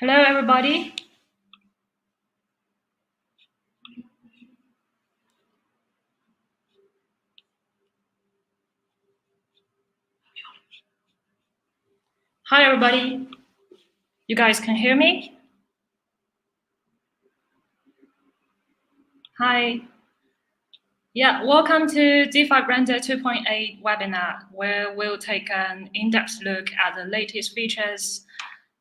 Hello, everybody. Hi, everybody. You guys can hear me? Hi. Yeah, welcome to DeFi Render 2.8 webinar, where we'll take an in-depth look at the latest features.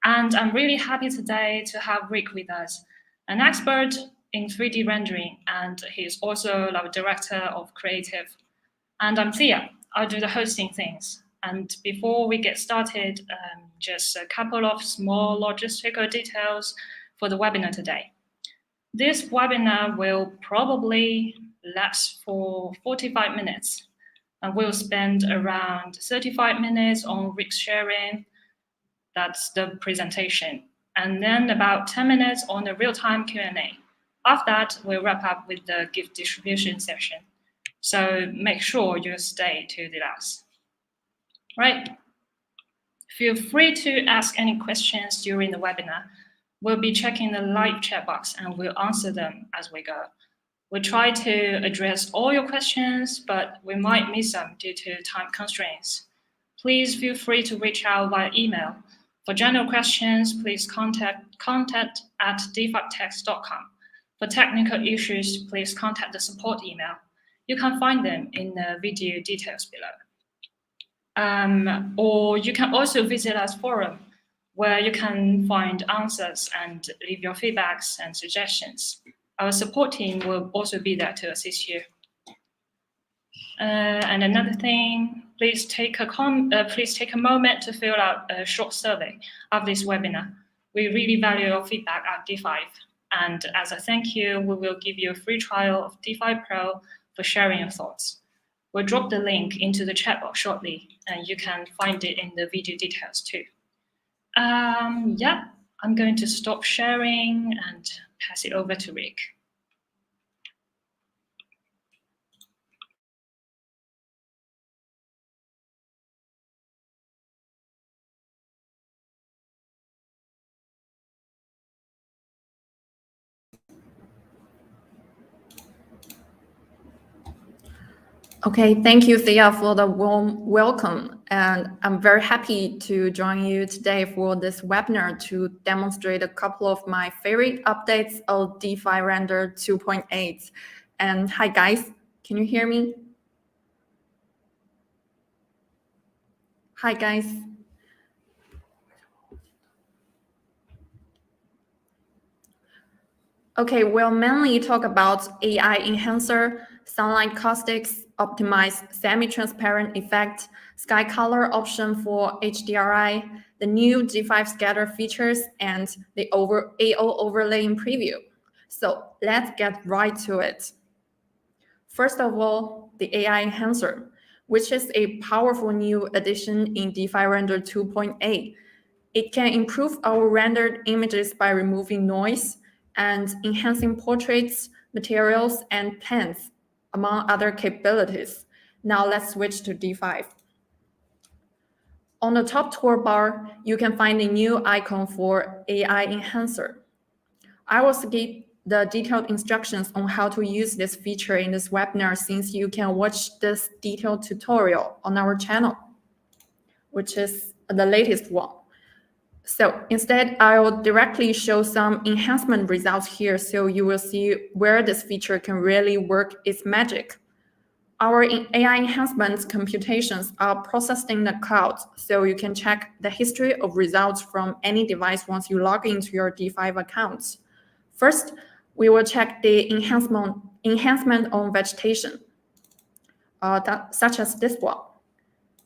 And I'm really happy today to have Rick with us, an expert in 3D rendering, and he's also our director of creative. And I'm Thea. I'll do the hosting things. And before we get started, just a couple of small logistical details for the webinar today. This webinar will probably last for 45 minutes. And we'll spend around 35 minutes on Rick's sharing. That's the presentation. And then about 10 minutes on the real-time Q&A. After that, we'll wrap up with the gift distribution session. So make sure you stay to the last. Right? Feel free to ask any questions during the webinar. We'll be checking the live chat box and we'll answer them as we go. We'll try to address all your questions, but we might miss some due to time constraints. Please feel free to reach out via email. For general questions, please contact at defactext.com. For technical issues, please contact the support email. You can find them in the video details below. Or you can also visit our forum, where you can find answers and leave your feedbacks and suggestions. Our support team will also be there to assist you. And another thing, please take a moment to fill out a short survey of this webinar. We really value your feedback at D5. And as a thank you, we will give you a free trial of D5 Pro for sharing your thoughts. We'll drop the link into the chat box shortly, and you can find it in the video details too. Yeah, I'm going to stop sharing and pass it over to Rick. Okay, thank you, Thea, for the warm welcome. And I'm very happy to join you today for this webinar to demonstrate a couple of my favorite updates of DeFi Render 2.8. And hi, guys, can you hear me? Hi, guys. Okay, we'll mainly talk about AI enhancer, Sunlight Caustics, optimized semi-transparent effect, sky color option for HDRI, the new G5 scatter features, and the AO overlaying preview. So let's get right to it. First of all, the AI enhancer, which is a powerful new addition in DeFi Render 2.8. It can improve our rendered images by removing noise and enhancing portraits, materials, and plants, among other capabilities. Now let's switch to D5. On the top toolbar, you can find a new icon for AI Enhancer. I will skip the detailed instructions on how to use this feature in this webinar, since you can watch this detailed tutorial on our channel, which is the latest one. So instead, I'll directly show some enhancement results here, so you will see where this feature can really work its magic. Our AI enhancement computations are processed in the cloud, so you can check the history of results from any device once you log into your D5 account. First, we will check the enhancement on vegetation, such as this one.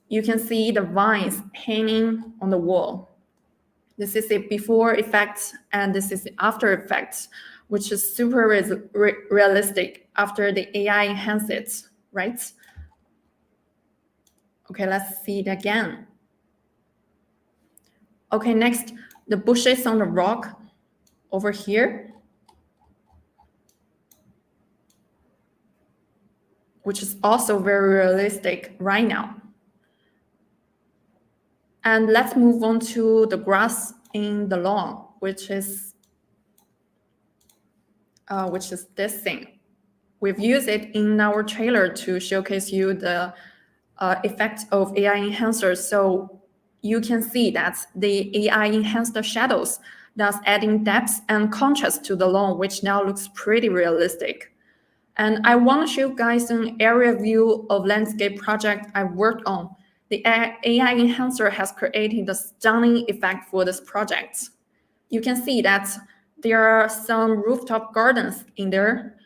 You can see the vines hanging on the wall. This is a before effect, and this is the after effect, which is super realistic after the AI enhances it, right? Okay, let's see it again. Okay, next, the bushes on the rock over here, which is also very realistic right now. And let's move on to the grass in the lawn. which is this thing. We've used it in our trailer to showcase you the effect of AI enhancers. So you can see that the AI enhanced the shadows, thus adding depth and contrast to the lawn, which now looks pretty realistic. And I want to show you guys an area view of landscape project I worked on. The AI enhancer has created a stunning effect for this project. You can see that there are some rooftop gardens in there.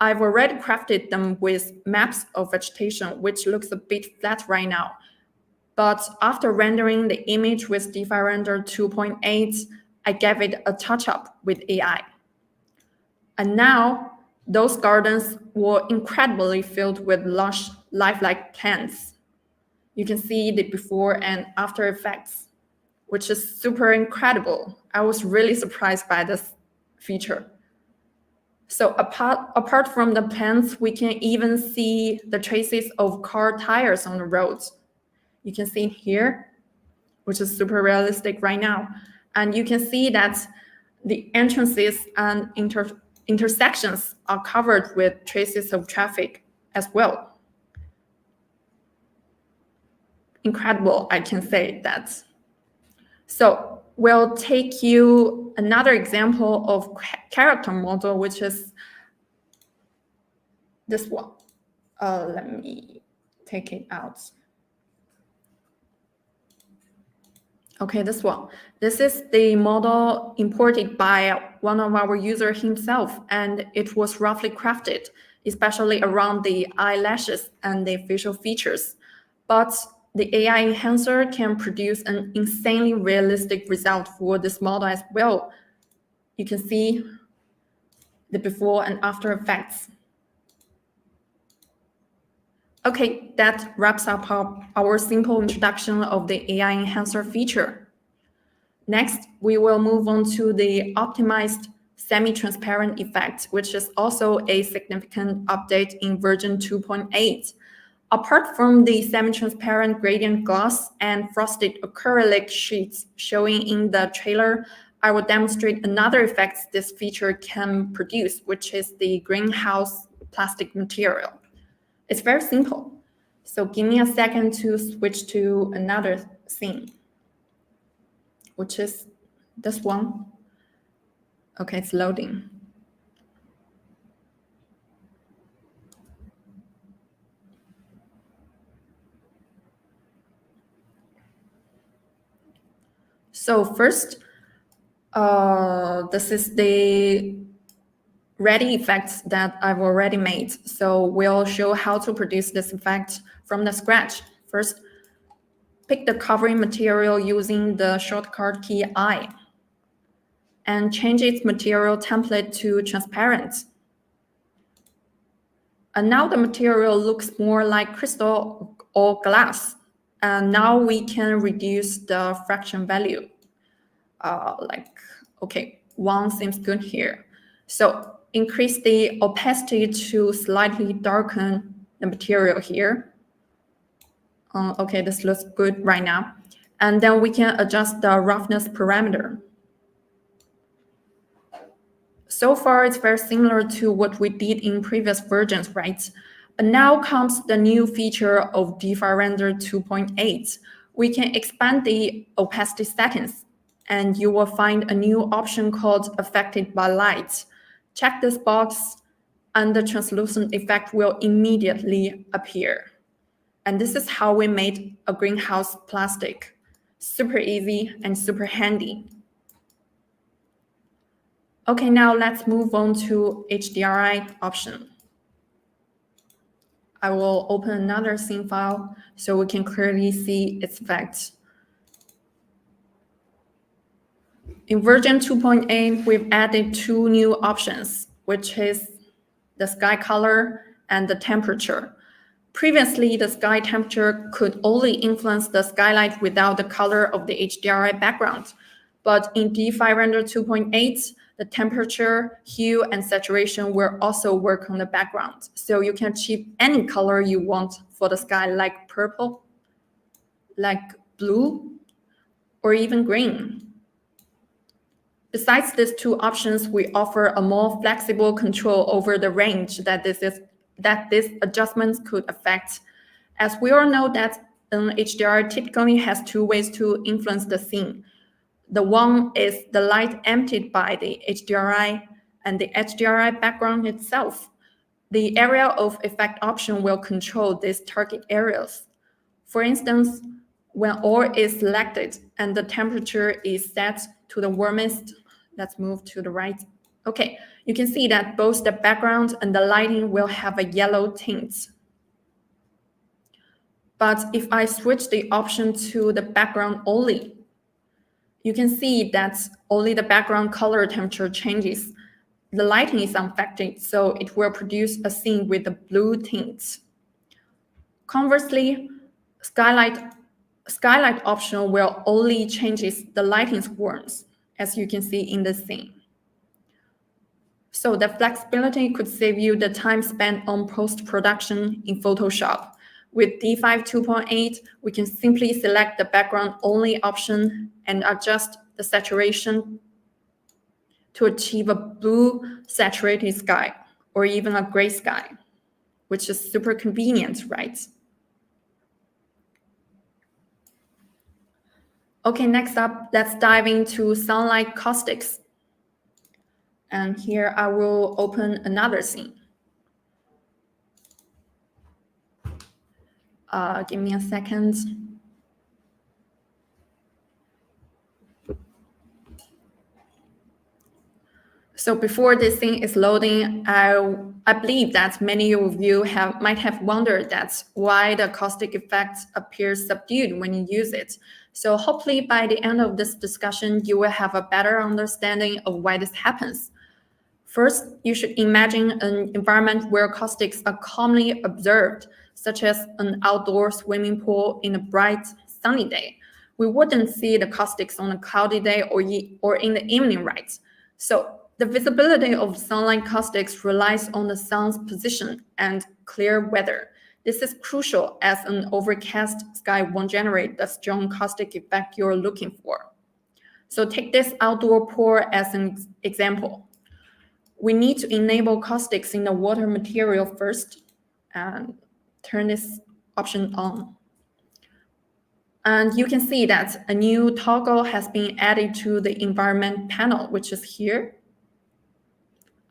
I've already crafted them with maps of vegetation, which looks a bit flat right now. But after rendering the image with DeFi Render 2.8, I gave it a touch-up with AI. And now, those gardens were incredibly filled with lush, lifelike plants. You can see the before and after effects, which is super incredible. I was really surprised by this feature. So apart from the plants, we can even see the traces of car tires on the roads. You can see it here, which is super realistic right now. And you can see that the entrances and intersections are covered with traces of traffic as well. Incredible, I can say that. So we'll take you another example of character model, which is this one. Let me take it out. Okay, this one. This is the model imported by one of our users himself, and it was roughly crafted, especially around the eyelashes and the facial features. But the AI enhancer can produce an insanely realistic result for this model as well. You can see the before and after effects. Okay, that wraps up our simple introduction of the AI enhancer feature. Next, we will move on to the optimized semi-transparent effect, which is also a significant update in version 2.8. Apart from the semi-transparent gradient glass and frosted acrylic sheets showing in the trailer, I will demonstrate another effect this feature can produce, which is the greenhouse plastic material. It's very simple. So give me a second to switch to another scene, which is this one. Okay, it's loading. So first, this is the ready effects that I've already made. So we'll show how to produce this effect from the scratch. First, pick the covering material using the shortcut key I and change its material template to transparent. And now the material looks more like crystal or glass. And now we can reduce the fraction value. Okay, 1 seems good here. So increase the opacity to slightly darken the material here. Okay, this looks good right now. And then we can adjust the roughness parameter. So far, it's very similar to what we did in previous versions, right? But now comes the new feature of DeFi Render 2.8. We can expand the opacity settings, and you will find a new option called Affected by Light. Check this box, and the translucent effect will immediately appear. And this is how we made a greenhouse plastic. Super easy and super handy. Okay, now let's move on to HDRI option. I will open another scene file so we can clearly see its effects. In version 2.8, we've added 2 new options, which is the sky color and the temperature. Previously, the sky temperature could only influence the skylight without the color of the HDRI background. But in DeFi Render 2.8, the temperature, hue, and saturation will also work on the background. So you can achieve any color you want for the sky, like purple, like blue, or even green. Besides these two options, we offer a more flexible control over the range that these adjustments could affect. As we all know that HDR typically has two ways to influence the scene. The one is the light emitted by the HDRI and the HDRI background itself. The area of effect option will control these target areas. For instance, when all is selected and the temperature is set to the warmest, let's move to the right. Okay, you can see that both the background and the lighting will have a yellow tint. But if I switch the option to the background only, you can see that only the background color temperature changes. The lighting is unaffected, so it will produce a scene with a blue tint. Conversely, skylight option will only changes the lighting's warmth, as you can see in the scene. So the flexibility could save you the time spent on post-production in Photoshop. With D5 2.8, we can simply select the background only option and adjust the saturation to achieve a blue saturated sky or even a gray sky, which is super convenient, right? Okay, next up, let's dive into Sunlight Caustics. And here I will open another scene. Give me a second. So before this thing is loading, I believe that many of you might have wondered that's why the caustic effect appears subdued when you use it. So hopefully by the end of this discussion, you will have a better understanding of why this happens. First, you should imagine an environment where caustics are commonly observed, such as an outdoor swimming pool in a bright, sunny day. We wouldn't see the caustics on a cloudy day or in the evening, right? So the visibility of sunlight caustics relies on the sun's position and clear weather. This is crucial as an overcast sky won't generate the strong caustic effect you're looking for. So take this outdoor pool as an example. We need to enable caustics in the water material first and turn this option on. And you can see that a new toggle has been added to the environment panel, which is here.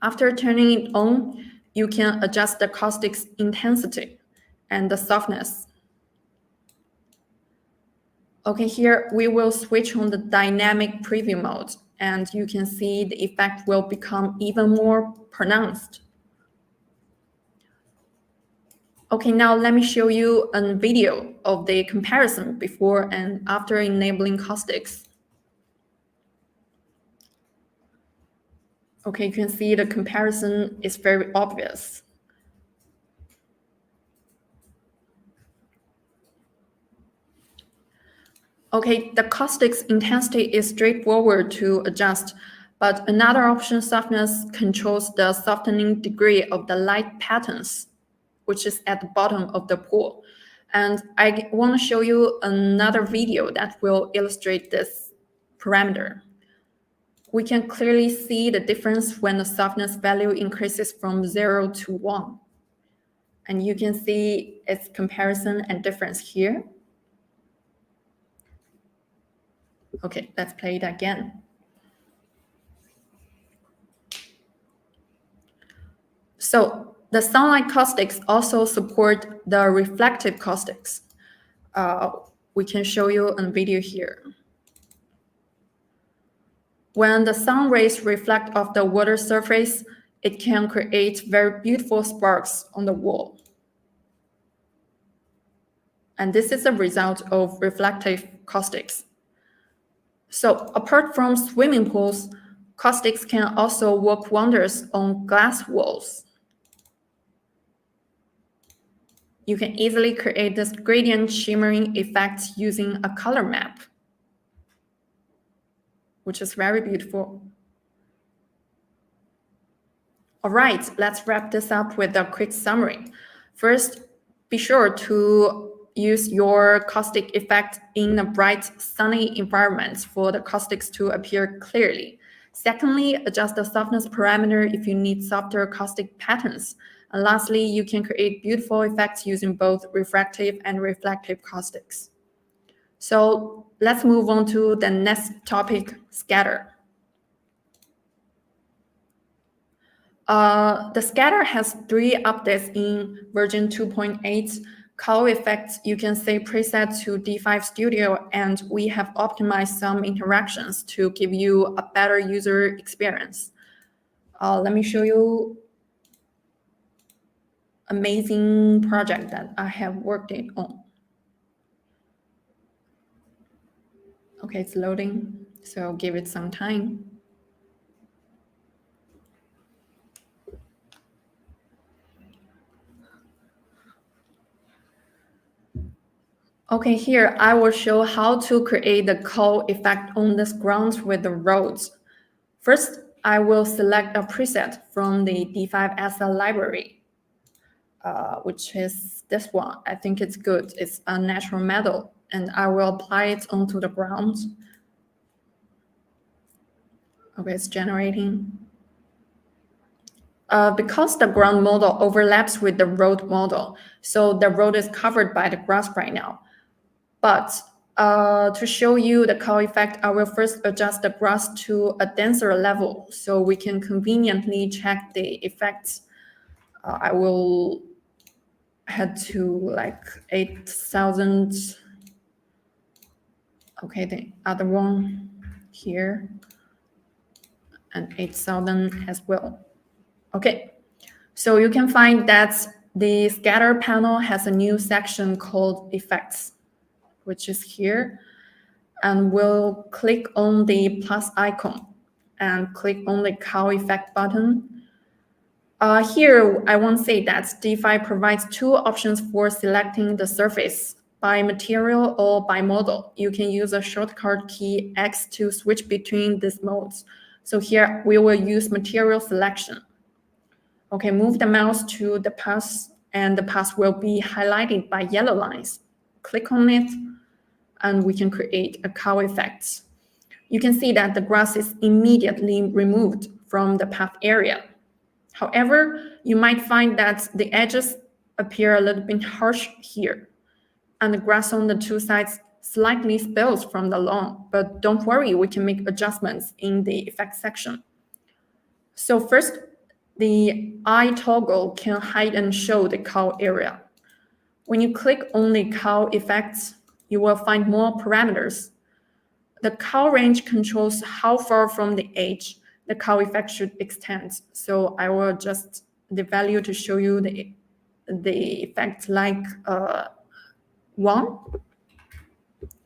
After turning it on, you can adjust the caustic's intensity and the softness. Okay, here we will switch on the dynamic preview mode, and you can see the effect will become even more pronounced. Okay, now let me show you a video of the comparison before and after enabling caustics. Okay, you can see the comparison is very obvious. Okay, the caustic's intensity is straightforward to adjust, but another option, softness, controls the softening degree of the light patterns, which is at the bottom of the pool. And I want to show you another video that will illustrate this parameter. We can clearly see the difference when the softness value increases from 0 to 1. And you can see its comparison and difference here. Okay, let's play it again. So the sunlight caustics also support the reflective caustics. We can show you a video here. When the sun rays reflect off the water surface, it can create very beautiful sparks on the wall. And this is a result of reflective caustics. So apart from swimming pools, caustics can also work wonders on glass walls. You can easily create this gradient shimmering effect using a color map, which is very beautiful. All right, let's wrap this up with a quick summary. First, be sure to use your caustic effect in a bright, sunny environment for the caustics to appear clearly. Secondly, adjust the softness parameter if you need softer caustic patterns. And lastly, you can create beautiful effects using both refractive and reflective caustics. So let's move on to the next topic, scatter. The scatter has 3 updates in version 2.8. Color effects, you can say preset to D5 Studio, and we have optimized some interactions to give you a better user experience. Let me show you amazing project that I have worked on. Okay, it's loading, so give it some time. Okay, here I will show how to create the call effect on this ground with the roads. First, I will select a preset from the D5SL library, which is this one. I think it's good. It's a natural metal, and I will apply it onto the ground. Okay, it's generating. Because the ground model overlaps with the road model, so the road is covered by the grass right now. But to show you the call effect, I will first adjust the grass to a denser level so we can conveniently check the effects. I will head to like 8,000. Okay, the other one here, and 8,000 as well. Okay, so you can find that the scatter panel has a new section called effects, which is here, and we'll click on the plus icon and click on the call effect button. Here, I want to say that D5 provides 2 options for selecting the surface, by material or by model. You can use a shortcut key X to switch between these modes. So here, we will use material selection. Okay, move the mouse to the path, and the path will be highlighted by yellow lines. Click on it, and we can create a call effect. You can see that the grass is immediately removed from the path area. However, you might find that the edges appear a little bit harsh here, and the grass on the 2 sides slightly spills from the lawn, but don't worry, we can make adjustments in the effects section. So first, the eye toggle can hide and show the call area. When you click on the call effects, you will find more parameters. The call range controls how far from the edge the call effect should extend. So I will adjust the value to show you the effect like 1.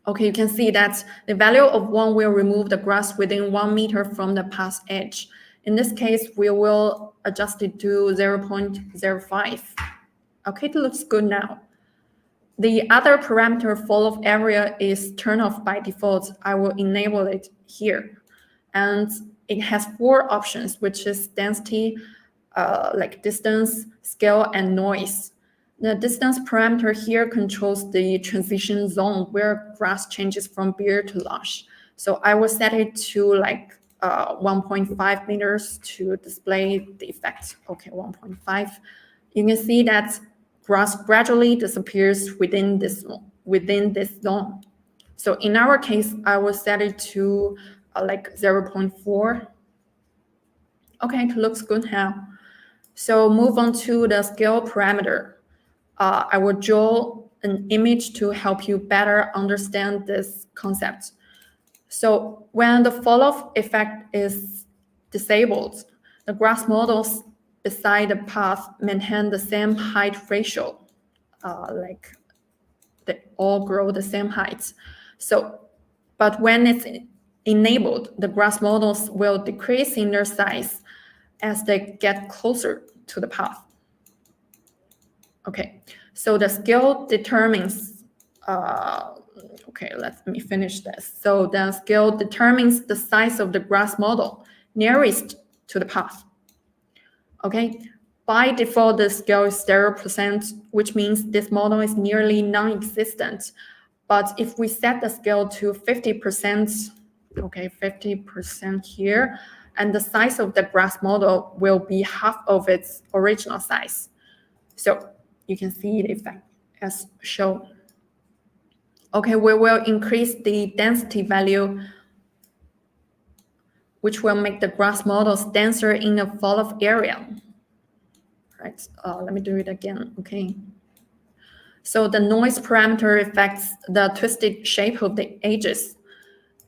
Okay, you can see that the value of 1 will remove the grass within 1 meter from the path edge. In this case, we will adjust it to 0.05. Okay, it looks good now. The other parameter fall off area is turned off by default. I will enable it here. And it has 4 options, which is density, like distance, scale, and noise. The distance parameter here controls the transition zone where grass changes from bare to lush. So I will set it to like 1.5 meters to display the effect. Okay, 1.5. You can see that grass gradually disappears within this zone. So in our case, I will set it to like 0.4. Okay, it looks good now. So move on to the scale parameter. I will draw an image to help you better understand this concept. So when the fall-off effect is disabled, the grass models beside the path maintain the same height ratio, like they all grow the same height. So, but when it's enabled, the grass models will decrease in their size as they get closer to the path. Okay, so the scale determines, okay, let me finish this. So the scale determines the size of the grass model nearest to the path. Okay, by default, the scale is 0%, which means this model is nearly non-existent. But if we set the scale to 50%, okay, 50% here. And the size of the grass model will be half of its original size. So you can see the effect as shown. Okay, we will increase the density value, which will make the grass models denser in the fall-off area. Right, let me do it again, okay. So the noise parameter affects the twisted shape of the edges.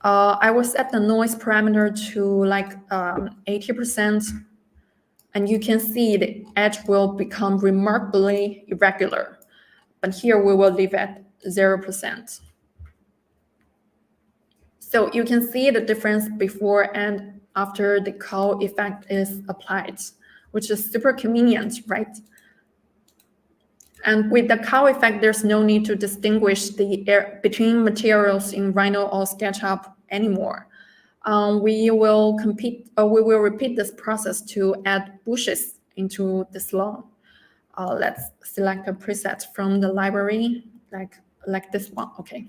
I will set the noise parameter to like 80%, and you can see the edge will become remarkably irregular. But here we will leave at 0%. So you can see the difference before and after the cow effect is applied, which is super convenient, right? And with the cow effect, there's no need to distinguish between materials in Rhino or SketchUp anymore. We will repeat this process to add bushes into this lawn. Let's select a preset from the library, like this one. Okay.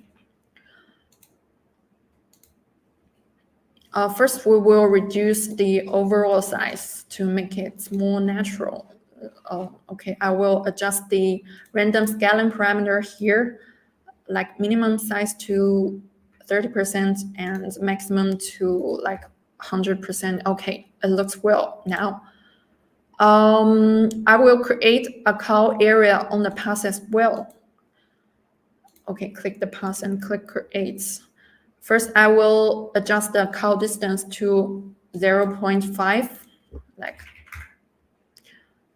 First, we will reduce the overall size to make it more natural. Okay, I will adjust the random scaling parameter here, like minimum size to 30% and maximum to like 100%. Okay, it looks well now. I will create a cow area on the path as well. Okay, click the path and click create. First, I will adjust the cow distance to 0.5, like.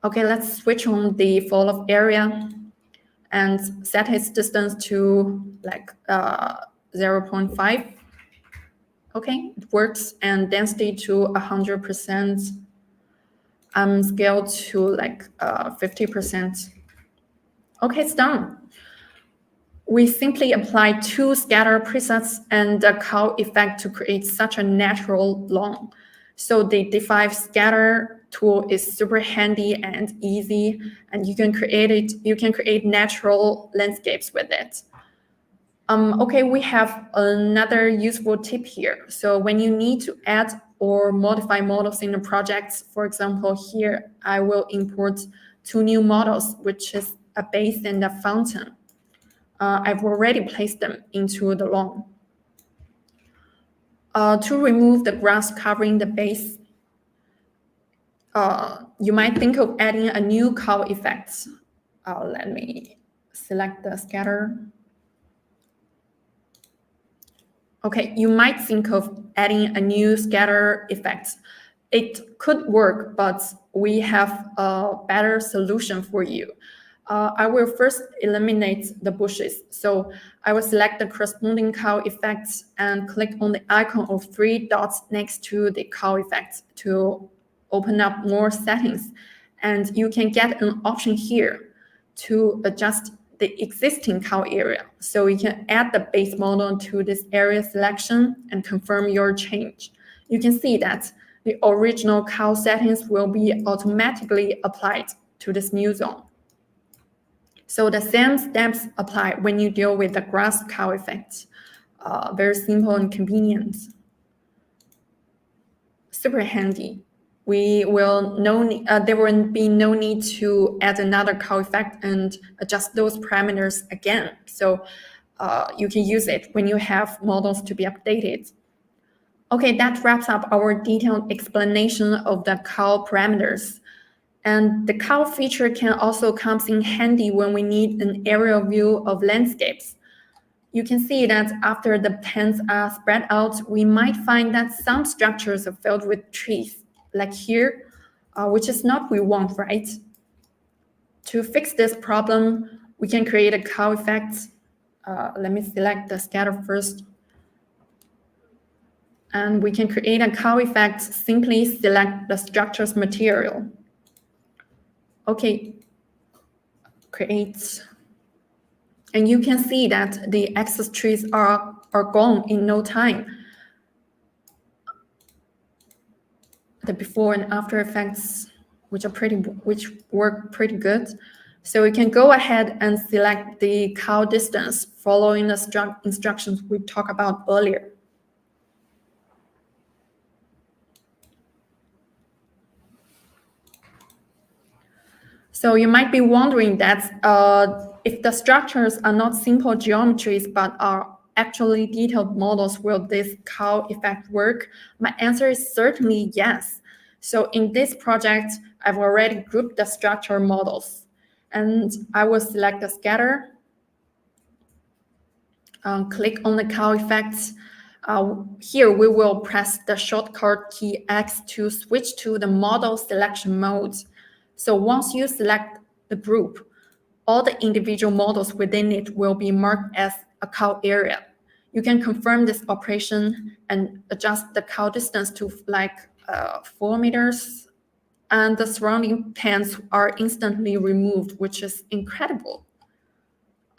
Okay, let's switch on the fall-off area and set its distance to like 0.5. Okay, it works, and density to 100%. Scale to like 50%. Okay, it's done. We simply apply 2 scatter presets and the cow effect to create such a natural lawn. So the D5 scatter tool is super handy and easy, and you can create natural landscapes with it. Okay, we have another useful tip here. So when you need to add or modify models in the projects, for example, here I will import 2 new models, which is a base and a fountain. I've already placed them into the lawn. To remove the grass covering the base, you might think of adding a new cow effect. Let me select the scatter. Okay, you might think of adding a new scatter effect. It could work, but we have a better solution for you. I will first eliminate the bushes. So I will select the corresponding cow effect and click on the icon of 3 dots next to the cow effect to open up more settings. And you can get an option here to adjust the existing cow area. So you can add the base model to this area selection and confirm your change. You can see that the original cow settings will be automatically applied to this new zone. So the same steps apply when you deal with the grass cow effect. Very simple and convenient. Super handy. There will be no need to add another cow effect and adjust those parameters again. So you can use it when you have models to be updated. Okay, that wraps up our detailed explanation of the cow parameters. And the cow feature can also come in handy when we need an aerial view of landscapes. You can see that after the pens are spread out, we might find that some structures are filled with trees, like here, which is not what we want, right? To fix this problem, we can create a cow effect. Let me select the scatter first. And we can create a cow effect, simply select the structure's material. Okay, create. And you can see that the excess trees are gone in no time. The before and after effects, which work pretty good. So we can go ahead and select the cow distance following the instructions we talked about earlier. So you might be wondering that if the structures are not simple geometries but are actually detailed models, will this cow effect work? My answer is certainly yes. So in this project, I've already grouped the structure models, and I will select the scatter, click on the cow effects. Here we will press the shortcut key X to switch to the model selection mode. So once you select the group, all the individual models within it will be marked as a cow area. You can confirm this operation and adjust the cow distance to like 4 meters, and the surrounding pans are instantly removed, which is incredible.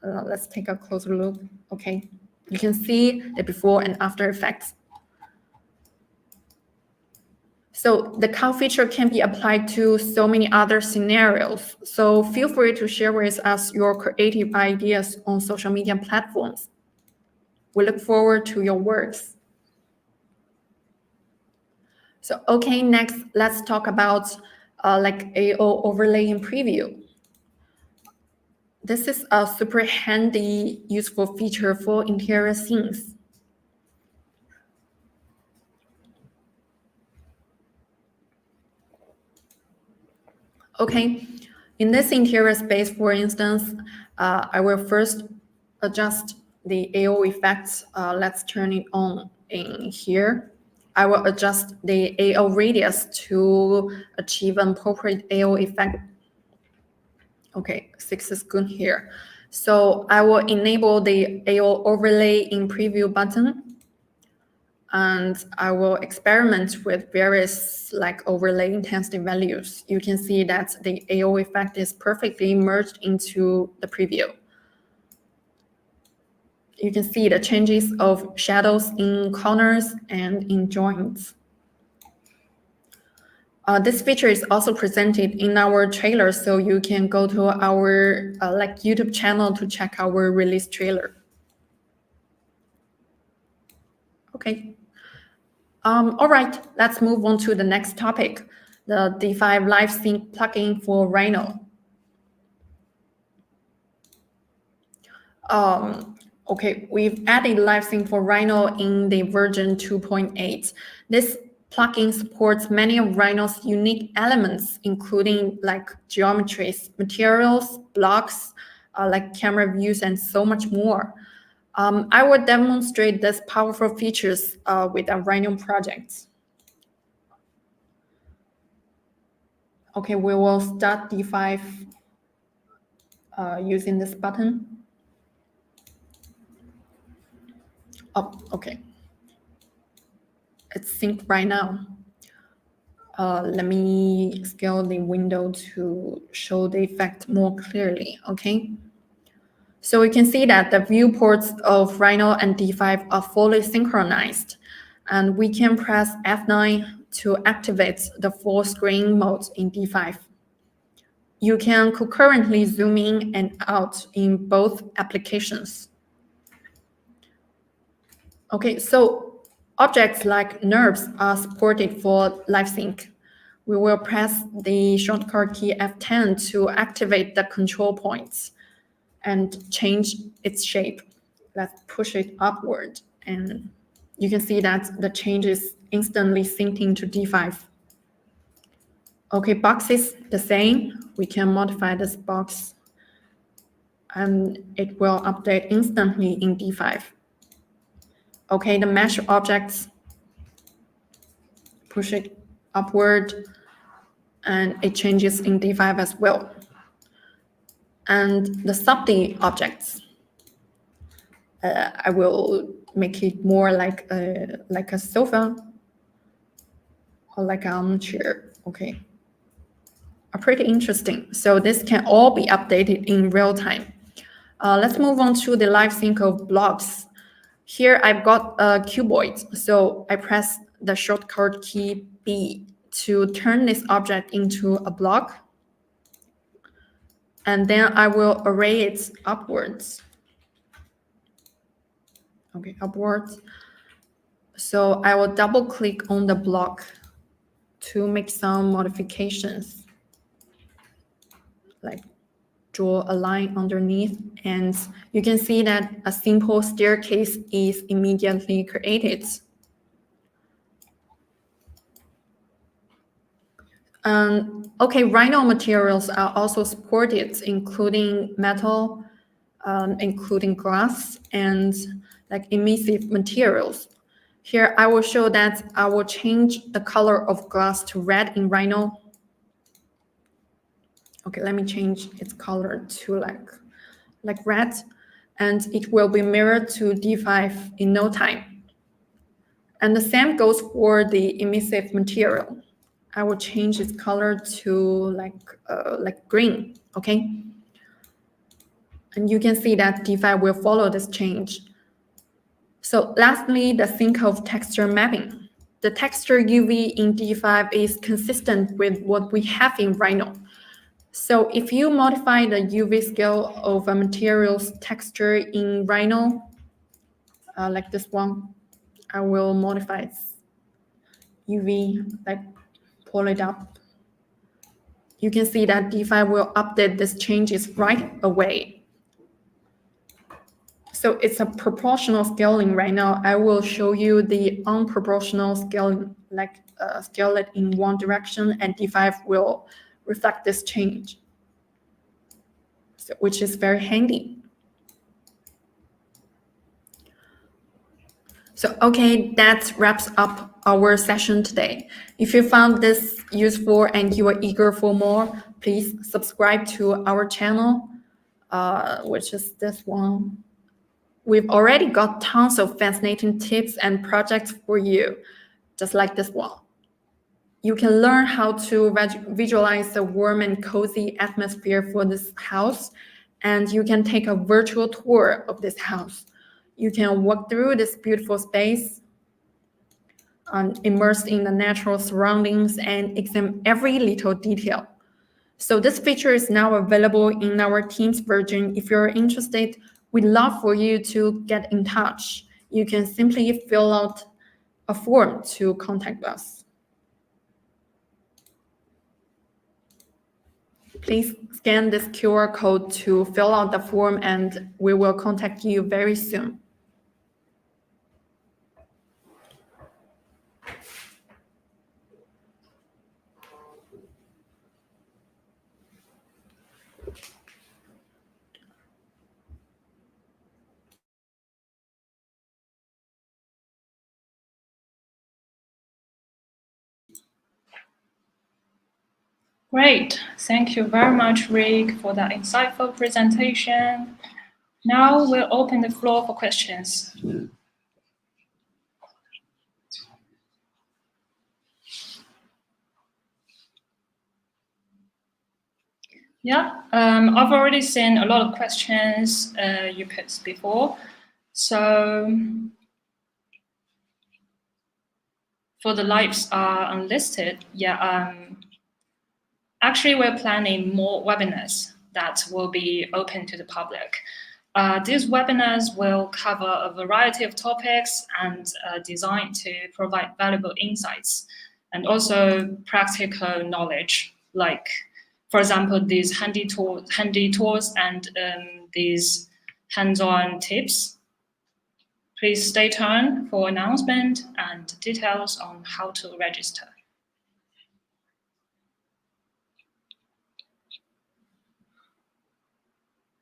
Let's take a closer look. Okay, you can see the before and after effects. So the cow feature can be applied to so many other scenarios. So feel free to share with us your creative ideas on social media platforms. We look forward to your works. So, okay, next, let's talk about like AO overlay in preview. This is a super handy, useful feature for interior scenes. Okay, in this interior space, for instance, I will first adjust the AO effects. Let's turn it on in here. I will adjust the AO radius to achieve an appropriate AO effect. Okay, 6 is good here. So I will enable the AO overlay in preview button, and I will experiment with various like overlay intensity values. You can see that the AO effect is perfectly merged into the preview. You can see the changes of shadows in corners and in joints. This feature is also presented in our trailer, so you can go to our like YouTube channel to check our release trailer. Okay. All right, let's move on to the next topic, the D5 Live Sync plugin for Rhino. Okay, we've added Live Sync for Rhino in the version 2.8. This plugin supports many of Rhino's unique elements, including like geometries, materials, blocks, like camera views, and so much more. I will demonstrate these powerful features with a Rhino project. Okay, we will start D5 using this button. Oh, okay. It's synced right now. Let me scale the window to show the effect more clearly, okay? So we can see that the viewports of Rhino and D5 are fully synchronized, and we can press F9 to activate the full screen mode in D5. You can concurrently zoom in and out in both applications. Okay, so objects like nerves are supported for Live Sync. We will press the shortcut key F10 to activate the control points and change its shape. Let's push it upward, and you can see that the change is instantly synced into D5. Okay, box is the same. We can modify this box, and it will update instantly in D5. Okay, the mesh objects, push it upward, and it changes in D5 as well. And the sub-D objects, I will make it more like a sofa or like an armchair. Okay, pretty interesting. So this can all be updated in real time. Let's move on to the live sync of blocks. Here I've got a cuboid, so I press the shortcut key B to turn this object into a block, and then I will array it upwards. Okay, upwards. So I will double click on the block to make some modifications. like draw a line underneath, and you can see that a simple staircase is immediately created. Okay, Rhino materials are also supported, including metal, including glass, and like emissive materials. Here, I will show that I will change the color of glass to red in Rhino. Okay, let me change its color to like red, and it will be mirrored to D5 in no time. And the same goes for the emissive material. I will change its color to like green, okay? And you can see that D5 will follow this change. So lastly, the think of texture mapping. The texture UV in D5 is consistent with what we have in Rhino. So if you modify the UV scale of a material's texture in Rhino, like this one, I will modify its UV, like pull it up. You can see that D5 will update these changes right away. So it's a proportional scaling right now. I will show you the unproportional scaling, like scale it in one direction, and D5 will reflect this change, so, which is very handy. So, okay, that wraps up our session today. If you found this useful and you are eager for more, please subscribe to our channel, which is this one. We've already got tons of fascinating tips and projects for you, just like this one. You can learn how to visualize a warm and cozy atmosphere for this house, and you can take a virtual tour of this house. You can walk through this beautiful space, immersed in the natural surroundings, and examine every little detail. So this feature is now available in our Teams version. If you're interested, we'd love for you to get in touch. You can simply fill out a form to contact us. Please scan this QR code to fill out the form, and we will contact you very soon. Great. Thank you very much, Rick, for that insightful presentation. Now we'll open the floor for questions. Yeah, I've already seen a lot of questions you put before. So for the lives are unlisted, yeah, actually we're planning more webinars that will be open to the public. These webinars will cover a variety of topics and designed to provide valuable insights and also practical knowledge, like, for example, these handy tools and these hands-on tips. Please stay tuned for announcement and details on how to register.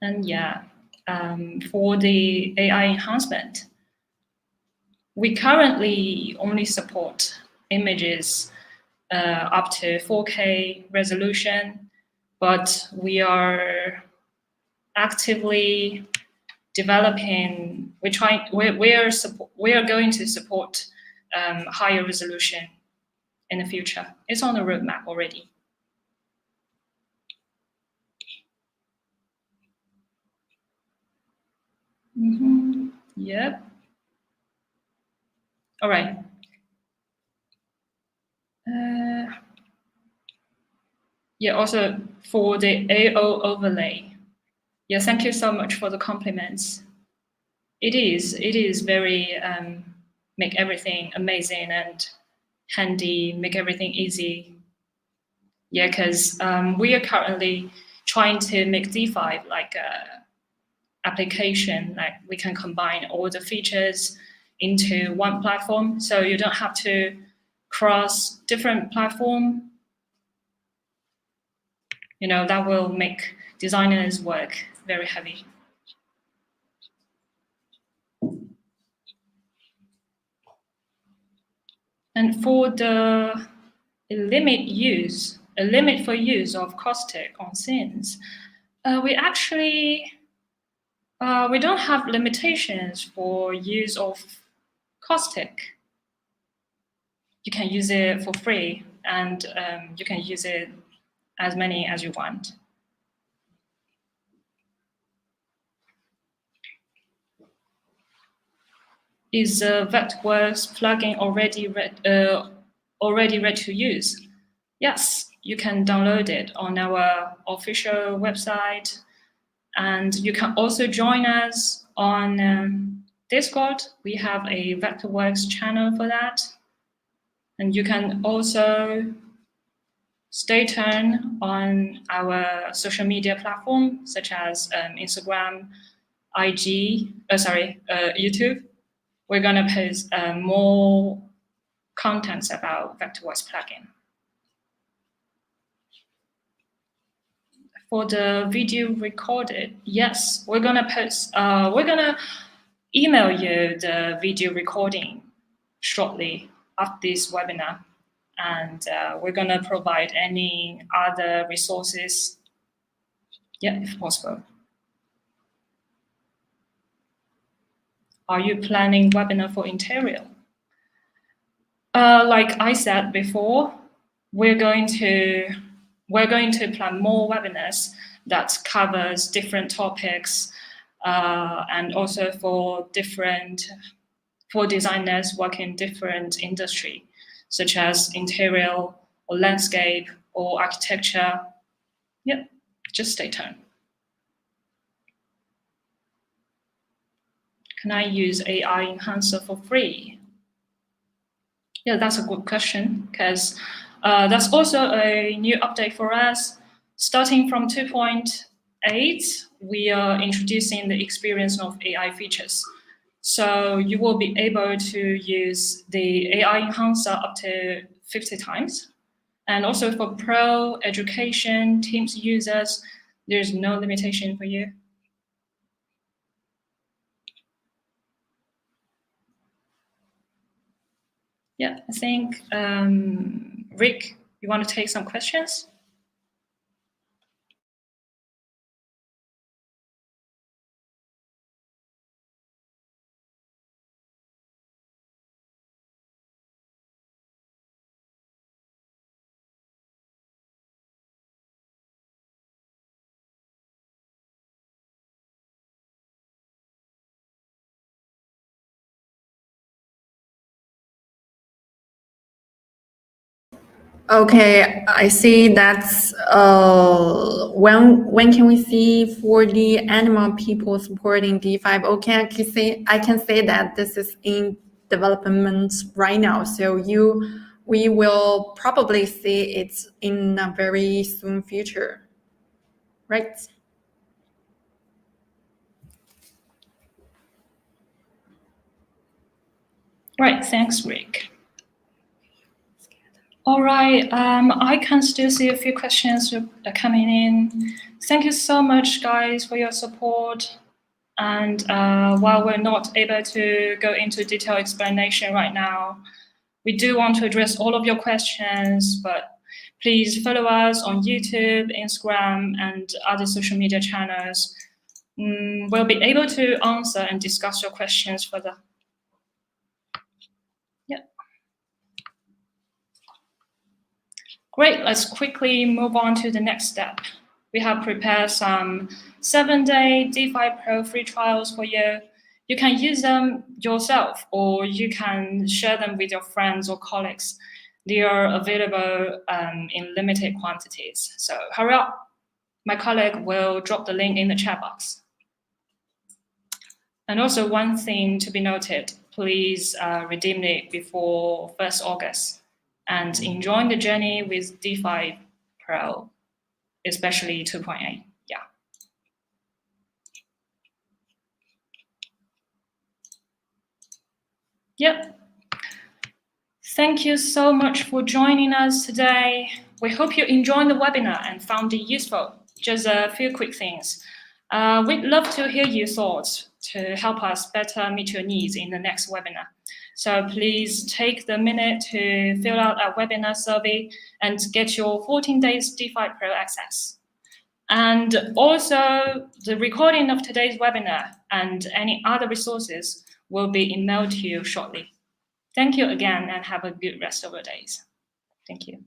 And yeah, for the AI enhancement, we currently only support images up to 4K resolution, but we are actively developing. We are going to support higher resolution in the future. It's on the roadmap already. Yep. All right. Yeah, also for the AO overlay. Yeah, thank you so much for the compliments. It is very, make everything amazing and handy, make everything easy. Yeah, because we are currently trying to make DeFi like a application, like we can combine all the features into one platform, so you don't have to cross different platform. You know, that will make designers' work very heavy. And for the limit for use of caustic on scenes, we actually we don't have limitations for use of caustic. You can use it for free, and you can use it as many as you want. Is Vectorworks plugin already ready to use? Yes, you can download it on our official website, and you can also join us on Discord. We have a Vectorworks channel for that, and you can also stay tuned on our social media platform such as Instagram, YouTube. We're gonna post more contents about Vectorworks plugin. For the video recorded, yes, we're gonna post. We're gonna email you the video recording shortly after this webinar, and we're gonna provide any other resources, yeah, if possible. Are you planning webinar for interior? Like I said before, we're going to plan more webinars that covers different topics, and also for designers working in different industry, such as interior or landscape or architecture. Yeah, just stay tuned. Can I use AI enhancer for free? Yeah, that's a good question, because that's also a new update for us. Starting from 2.8, we are introducing the experience of AI features. So you will be able to use the AI enhancer up to 50 times. And also for pro, education, Teams users, there's no limitation for you. Yeah, I think, Rick, you want to take some questions? Okay, I see that's when can we see for the animal people supporting D5? Okay, I can say that this is in development right now. So we will probably see it in a very soon future, right? Right, thanks, Rick. All right, I can still see a few questions coming in. Thank you so much, guys, for your support. And while we're not able to go into detailed explanation right now, we do want to address all of your questions, but please follow us on YouTube, Instagram, and other social media channels. We'll be able to answer and discuss your questions further. Great, let's quickly move on to the next step. We have prepared some 7-day D5 Pro free trials for you. You can use them yourself, or you can share them with your friends or colleagues. They are available in limited quantities. So hurry up. My colleague will drop the link in the chat box. And also one thing to be noted, please redeem it before 1st August. And enjoy the journey with D5 Pro. especially 2.8. Yeah. Yep. Thank you so much for joining us today. We hope you enjoyed the webinar and found it useful. Just a few quick things. We'd love to hear your thoughts to help us better meet your needs in the next webinar. So please take the minute to fill out our webinar survey and get your 14 days DeFi Pro access. And also, the recording of today's webinar and any other resources will be emailed to you shortly. Thank you again and have a good rest of your days. Thank you.